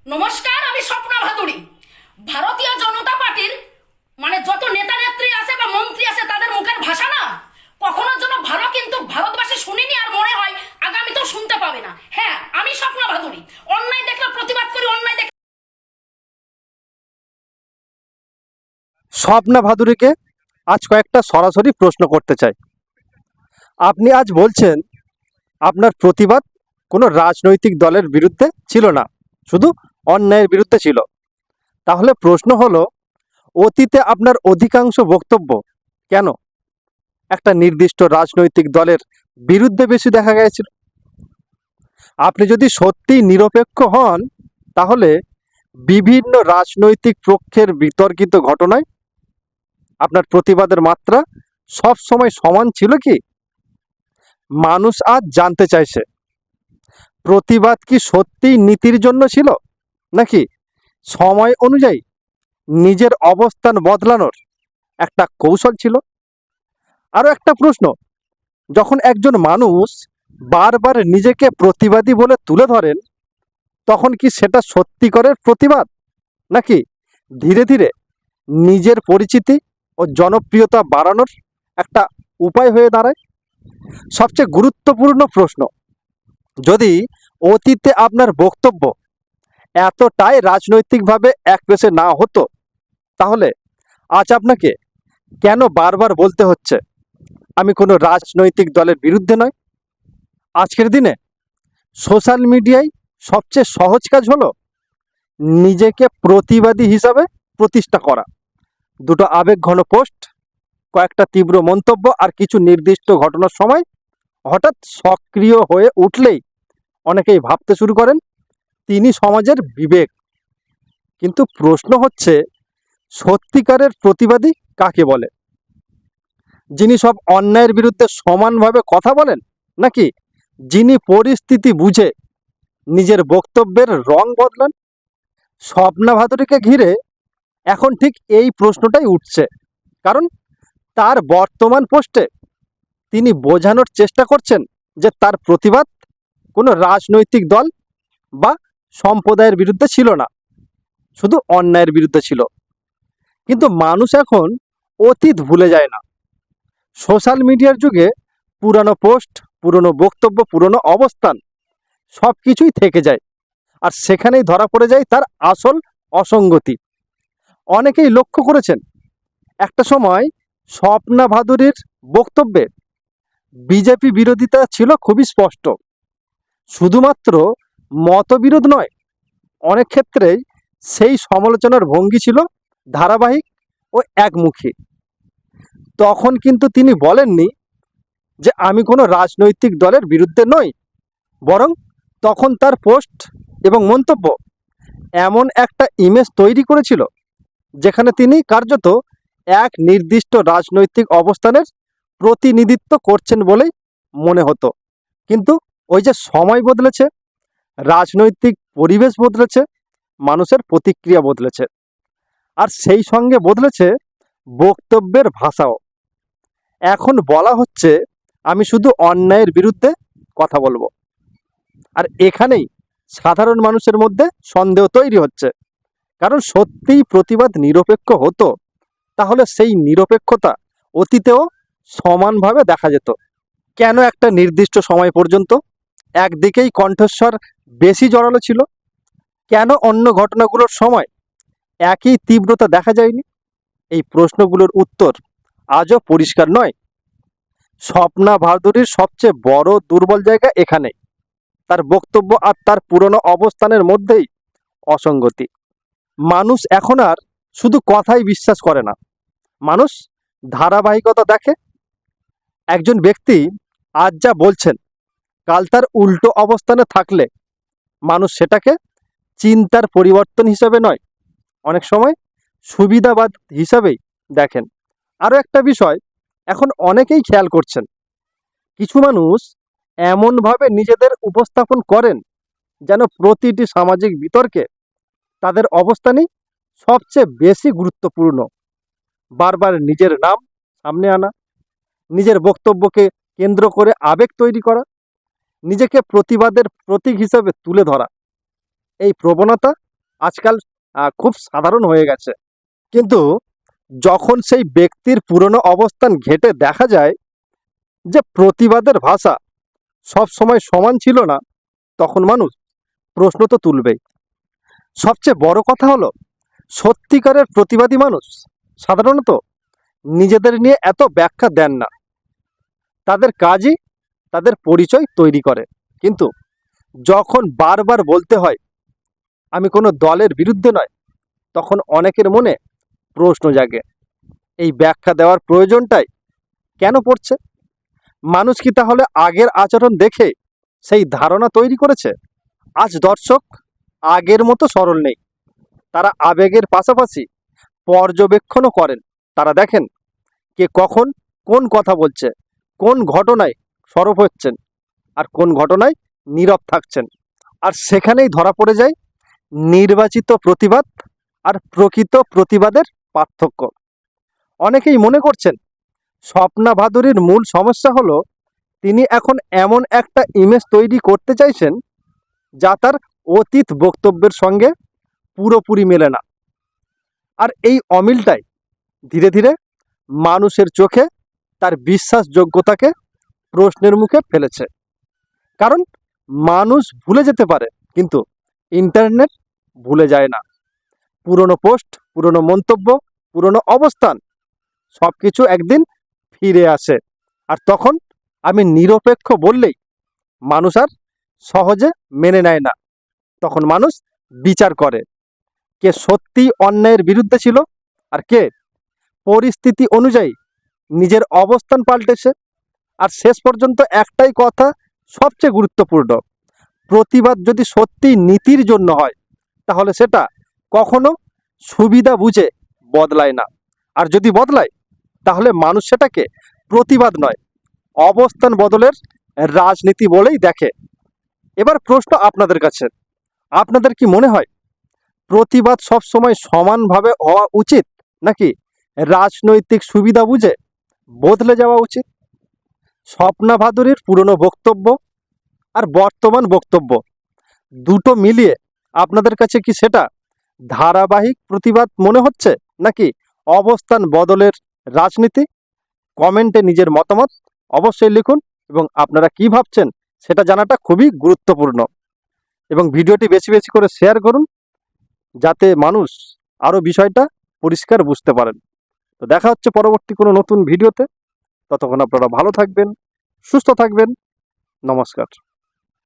নমস্কার, আমি স্বপ্না ভাদুড়ী। ভারতীয় জনতা পার্টির যত নেতা নেত্রী আছে বা মন্ত্রী আছে তাদের মুখের ভাষা না কখনোর জন্য ভালো কিন্তু ভারতবাসী শুনিনি, আর মনে হয় আগামীতেও শুনতে পাবে না। হ্যাঁ, আমি স্বপ্না ভাদুড়ী। অন্যায় দেখলে প্রতিবাদ করি, অন্যায় দেখলে স্বপ্না ভাদুরীকে আজ কয়েকটা সরাসরি প্রশ্ন করতে চাই। আপনি আজ বলছেন আপনার প্রতিবাদ কোনো রাজনৈতিক দলের বিরুদ্ধে ছিল না, শুধু অন্যায়ের বিরুদ্ধে ছিল। তাহলে প্রশ্ন হলো, অতীতে আপনার অধিকাংশ বক্তব্য কেন একটা নির্দিষ্ট রাজনৈতিক দলের বিরুদ্ধে বেশি দেখা গেছিল? আপনি যদি সত্যি নিরপেক্ষ হন, তাহলে বিভিন্ন রাজনৈতিক পক্ষের বিতর্কিত ঘটনায় আপনার প্রতিবাদের মাত্রা সব সময় সমান ছিল কি? মানুষ আজ জানতে চাইছে, প্রতিবাদ কি সত্যিই নীতির জন্য ছিল, নাকি সময় অনুযায়ী নিজের অবস্থান বদলানোর একটা কৌশল ছিল? আরও একটা প্রশ্ন, যখন একজন মানুষ বারবার নিজেকে প্রতিবাদী বলে তুলে ধরেন, তখন কি সেটা সত্যিকারের প্রতিবাদ, নাকি ধীরে ধীরে নিজের পরিচিতি ও জনপ্রিয়তা বাড়ানোর একটা উপায় হয়ে দাঁড়ায়? সবচেয়ে গুরুত্বপূর্ণ প্রশ্ন, যদি অতীতে আপনার বক্তব্য এতটাই রাজনৈতিকভাবে একপেশে না হতো, তাহলে আজ আপনাকে কেন বারবার বলতে হচ্ছে আমি কোনো রাজনৈতিক দলের বিরুদ্ধে নয়? আজকের দিনে সোশ্যাল মিডিয়ায় সবচেয়ে সহজ কাজ হলো নিজেকে প্রতিবাদী হিসাবে প্রতিষ্ঠা করা। দুটো আবেগঘন পোস্ট, কয়েকটা তীব্র মন্তব্য আর কিছু নির্দিষ্ট ঘটনার সময় হঠাৎ সক্রিয় হয়ে উঠলেই অনেকেই ভাবতে শুরু করেন তিনি সমাজের বিবেক। কিন্তু প্রশ্ন হচ্ছে, সত্যিকারের প্রতিবাদী কাকে বলে? যিনি সব অন্যায়ের বিরুদ্ধে সমানভাবে কথা বলেন, নাকি যিনি পরিস্থিতি বুঝে নিজের বক্তব্যের রং বদলান? স্বপ্না ভাদুরীকে ঘিরে এখন ঠিক এই প্রশ্নটাই উঠছে, কারণ তার বর্তমান পোস্টে তিনি বোঝানোর চেষ্টা করছেন যে তার প্রতিবাদ কোনো রাজনৈতিক দল বা সম্প্রদায়ের বিরুদ্ধে ছিল না, শুধু অন্যায়ের বিরুদ্ধে ছিল। কিন্তু মানুষ এখন অতীত ভুলে যায় না। সোশ্যাল মিডিয়ার যুগে পুরনো পোস্ট, পুরনো বক্তব্য, পুরনো অবস্থান সব কিছুই থেকে যায়, আর সেখানেই ধরা পড়ে যায় তার আসল অসঙ্গতি। অনেকেই লক্ষ্য করেছেন, একটা সময় স্বপ্না ভাদুরীর বক্তব্যে বিজেপি বিরোধিতা ছিল খুবই স্পষ্ট। শুধুমাত্র মতবিরোধ নয়, অনেক ক্ষেত্রেই সেই সমালোচনার ভঙ্গি ছিল ধারাবাহিক ও একমুখী। তখন কিন্তু তিনি বলেননি যে আমি কোনো রাজনৈতিক দলের বিরুদ্ধে নই, বরং তখন তার পোস্ট এবং মন্তব্য এমন একটা ইমেজ তৈরি করেছিল যেখানে তিনি কার্যত এক নির্দিষ্ট রাজনৈতিক অবস্থানের প্রতিনিধিত্ব করছেন বলেই মনে হতো। কিন্তু ওই যে সময় বদলেছে, রাজনৈতিক পরিবেশ বদলেছে, মানুষের প্রতিক্রিয়া বদলেছে, আর সেই সঙ্গে বদলেছে বক্তব্যের ভাষাও। এখন বলা হচ্ছে আমি শুধু অন্যায়ের বিরুদ্ধে কথা বলবো, আর এখানেই সাধারণ মানুষের মধ্যে সন্দেহ তৈরি হচ্ছে। কারণ সত্যিই প্রতিবাদ নিরপেক্ষ হতো, তাহলে সেই নিরপেক্ষতা অতীতেও সমানভাবে দেখা যেত। কেন একটা নির্দিষ্ট সময় পর্যন্ত একদিকেই কণ্ঠস্বর বেশি জোরালো ছিল? কেন অন্য ঘটনাগুলোর সময় একই তীব্রতা দেখা যায়নি? এই প্রশ্নগুলোর উত্তর আজও পরিষ্কার নয়। স্বপ্না ভাদুরীর সবচেয়ে বড় দুর্বল জায়গা এখানেই, তার বক্তব্য আর তার পুরনো অবস্থানের মধ্যেই অসঙ্গতি। মানুষ এখন আর শুধু কথাই বিশ্বাস করে না, মানুষ ধারাবাহিকতা দেখে। একজন ব্যক্তি আজ যা বলছেন, কাল তার উল্টো অবস্থানে থাকলে মানুষ সেটাকে চিন্তার পরিবর্তন হিসাবে নয়, অনেক সময় সুবিধাবাদ হিসাবেই দেখেন। আরও একটা বিষয় এখন অনেকেই খেয়াল করছেন, কিছু মানুষ এমনভাবে নিজেদের উপস্থাপন করেন যেন প্রতিটি সামাজিক বিতর্কে তাদের অবস্থানই সবচেয়ে বেশি গুরুত্বপূর্ণ। বারবার নিজের নাম সামনে আনা, নিজের বক্তব্যকে কেন্দ্র করে আবেগ তৈরি করা, নিজেকে প্রতিবাদের প্রতীক হিসেবে তুলে ধরা, এই প্রবণতা আজকাল খুব সাধারণ হয়ে গেছে। কিন্তু যখন সেই ব্যক্তির পুরনো অবস্থান ঘেঁটে দেখা যায় যে প্রতিবাদের ভাষা সব সময় সমান ছিল না, তখন মানুষ প্রশ্ন তো তুলবেই। সবচেয়ে বড় কথা হলো, সত্যিকারের প্রতিবাদী মানুষ সাধারণত নিজেদের নিয়ে এত ব্যাখ্যা দেন না। তাদের কাজই তাদের পরিচয় তৈরি করে। কিন্তু যখন বারবার বলতে হয় আমি কোনো দলের বিরুদ্ধে নয়, তখন অনেকের মনে প্রশ্ন জাগে, এই ব্যাখ্যা দেওয়ার প্রয়োজনটাই কেন পড়ছে? মানুষ কি তাহলে আগের আচরণ দেখে সেই ধারণা তৈরি করেছে? আজ দর্শক আগের মতো সরল নেই। তারা আবেগের পাশাপাশি পর্যবেক্ষণও করেন। তারা দেখেন কে কখন কোন কথা বলছে, কোন ঘটনায় সরব হচ্ছেন, আর কোন ঘটনায় নীরব থাকছেন। আর সেখানেই ধরা পড়ে যায় নির্বাচিত প্রতিবাদ আর প্রকৃত প্রতিবাদের পার্থক্য। অনেকেই মনে করছেন স্বপ্না ভাদুরীর মূল সমস্যা হলো তিনি এখন এমন একটা ইমেজ তৈরি করতে চাইছেন যা তার অতীত বক্তব্যের সঙ্গে পুরোপুরি মেলে না। আর এই অমিলটাই ধীরে ধীরে মানুষের চোখে তার বিশ্বাসযোগ্যতাকে প্রশ্নের মুখে ফেলেছে। কারণ মানুষ ভুলে যেতে পারে, কিন্তু ইন্টারনেট ভুলে যায় না। পুরনো পোস্ট, পুরনো মন্তব্য, পুরনো অবস্থান সব কিছু একদিন ফিরে আসে। আর তখন আমি নিরপেক্ষ বললেই মানুষ আর সহজে মেনে নেয় না। তখন মানুষ বিচার করে কে সত্যিই অন্যায়ের বিরুদ্ধে ছিল, আর কে পরিস্থিতি অনুযায়ী নিজের অবস্থান পাল্টেছে। আর শেষ পর্যন্ত একটাই কথা সবচেয়ে গুরুত্বপূর্ণ, প্রতিবাদ যদি সত্যি নীতির জন্য হয় তাহলে সেটা কখনো সুবিধা বুঝে বদলায় না। আর যদি বদলায় তাহলে মানুষ সেটাকে প্রতিবাদ নয়, অবস্থান বদলের রাজনীতি বলেই দেখে। এবার প্রশ্ন আপনাদের কাছে, আপনাদের কি মনে হয় প্রতিবাদ সবসময় সমানভাবে হওয়া উচিত, নাকি রাজনৈতিক সুবিধা বুঝে বদলে যাওয়া উচিত? স্বপ্না ভাদুরীর পুরনো বক্তব্য আর বর্তমান বক্তব্য দুটো মিলিয়ে আপনাদের কাছে কি সেটা ধারাবাহিক প্রতিবাদ মনে হচ্ছে, নাকি অবস্থান বদলের রাজনীতি? কমেন্টে নিজের মতামত অবশ্যই লিখুন, এবং আপনারা কি ভাবছেন সেটা জানাটা খুবই গুরুত্বপূর্ণ। এবং ভিডিওটি বেশি বেশি করে শেয়ার করুন, যাতে মানুষ আরও বিষয়টা পরিষ্কার বুঝতে পারেন। তো দেখা হচ্ছে পরবর্তী কোনো নতুন ভিডিওতে। ততক্ষণ আপনারা ভালো থাকবেন, সুস্থ থাকবেন। নমস্কার।